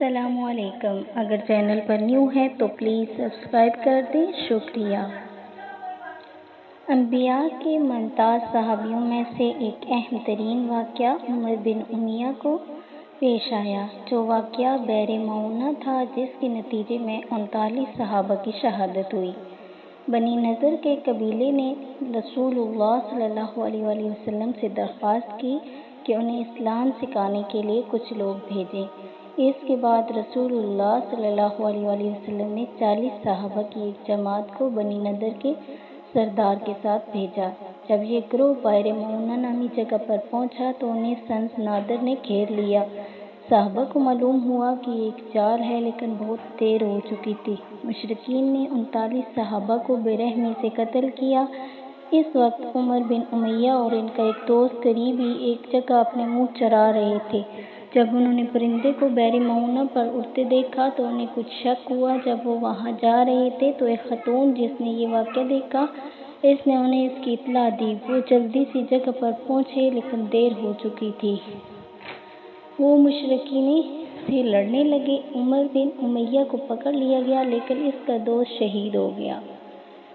السلام علیکم۔ اگر چینل پر نیو ہے تو پلیز سبسکرائب کر دیں، شکریہ۔ انبیاء کے ممتاز صحابیوں میں سے ایک اہم ترین واقعہ عمر بن امیہ کو پیش آیا، جو واقعہ بئر معونہ تھا، جس کے نتیجے میں 39 صحابہ کی شہادت ہوئی۔ بنی نضر کے قبیلے نے رسول اللہ صلی اللہ علیہ وآلہ وسلم سے درخواست کی کہ انہیں اسلام سکھانے کے لیے کچھ لوگ بھیجیں۔ اس کے بعد رسول اللہ صلی اللہ علیہ وآلہ وسلم نے 40 صحابہ کی ایک جماعت کو بنی نضر کے سردار کے ساتھ بھیجا۔ جب یہ گروہ بئر معونہ نامی جگہ پر پہنچا تو انہیں سنس نادر نے گھیر لیا۔ صحابہ کو معلوم ہوا کہ یہ ایک چال ہے، لیکن بہت دیر ہو چکی تھی۔ مشرکین نے 39 صحابہ کو بے رحمی سے قتل کیا۔ اس وقت عمر بن امیہ اور ان کا ایک دوست قریبی ایک جگہ اپنے اونٹ چرا رہے تھے۔ جب انہوں نے پرندے کو بئر معونہ پر اڑتے دیکھا تو انہیں کچھ شک ہوا۔ جب وہ وہاں جا رہے تھے تو ایک خاتون جس نے یہ واقعہ دیکھا، اس نے انہیں اس کی اطلاع دی۔ وہ جلدی سے جگہ پر پہنچے، لیکن دیر ہو چکی تھی۔ وہ مشرکین سے لڑنے لگے۔ عمر بن امیہ کو پکڑ لیا گیا، لیکن اس کا دوست شہید ہو گیا۔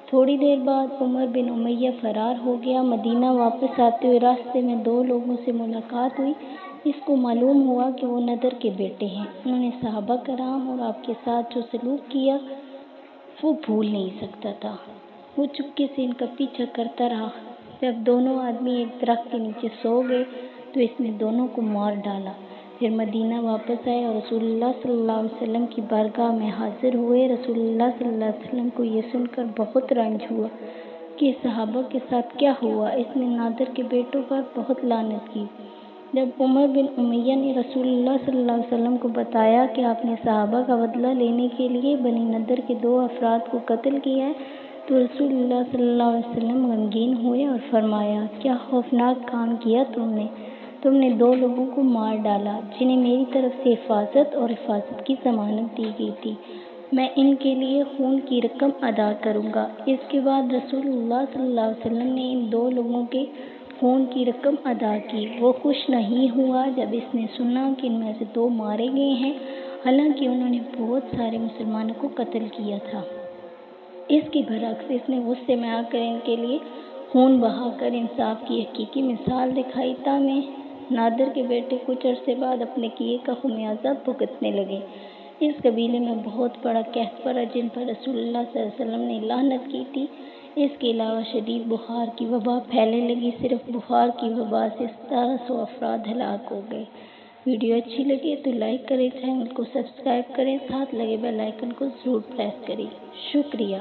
تھوڑی دیر بعد عمر بن امیہ فرار ہو گیا۔ مدینہ واپس آتے ہوئے راستے میں 2 لوگوں سے ملاقات ہوئی۔ اس کو معلوم ہوا کہ وہ نضر کے بیٹے ہیں۔ انہوں نے صحابہ کرام اور آپ کے ساتھ جو سلوک کیا وہ بھول نہیں سکتا تھا۔ وہ چپکے سے ان کا پیچھا کرتا رہا۔ جب دونوں آدمی ایک درخت کے نیچے سو گئے تو اس نے دونوں کو مار ڈالا۔ پھر مدینہ واپس آئے اور رسول اللہ صلی اللہ علیہ وسلم کی بارگاہ میں حاضر ہوئے۔ رسول اللہ صلی اللہ علیہ وسلم کو یہ سن کر بہت رنج ہوا کہ صحابہ کے ساتھ کیا ہوا۔ اس نے نادر کے بیٹوں پر بہت لعنت کی۔ جب عمر بن امیہ نے رسول اللہ صلی اللہ علیہ وسلم کو بتایا کہ آپ نے صحابہ کا بدلہ لینے کے لیے بنی نضر کے 2 افراد کو قتل کیا ہے تو رسول اللہ صلی اللہ علیہ وسلم غمگین ہوئے اور فرمایا، کیا خوفناک کام کیا تم نے 2 لوگوں کو مار ڈالا جنہیں میری طرف سے حفاظت اور حفاظت کی ضمانت دی گئی تھی۔ میں ان کے لیے خون کی رقم ادا کروں گا۔ اس کے بعد رسول اللہ صلی اللہ علیہ وسلم نے ان 2 لوگوں کے خون کی رقم ادا کی۔ وہ خوش نہیں ہوا جب اس نے سنا کہ ان میں سے 2 مارے گئے ہیں، حالانکہ انہوں نے بہت سارے مسلمانوں کو قتل کیا تھا۔ اس کے برعکس اس نے غصے میں آ کر ان کے لیے خون بہا کر انصاف کی حقیقی مثال دکھائی۔ تاہم نادر کے بیٹے کچھ عرصے بعد اپنے کیے کا خمیازہ بھگتنے لگے۔ اس قبیلے میں بہت بڑا قحط پڑا جن پر رسول اللہ صلی اللہ علیہ وسلم نے لعنت کی تھی۔ اس کے علاوہ شدید بخار کی وبا پھیلنے لگی۔ صرف بخار کی وبا سے 1700 افراد ہلاک ہو گئے۔ ویڈیو اچھی لگے تو لائک کریں، چینل کو سبسکرائب کریں، ساتھ لگے بیل آئیکن کو ضرور پریس کریں۔ شکریہ۔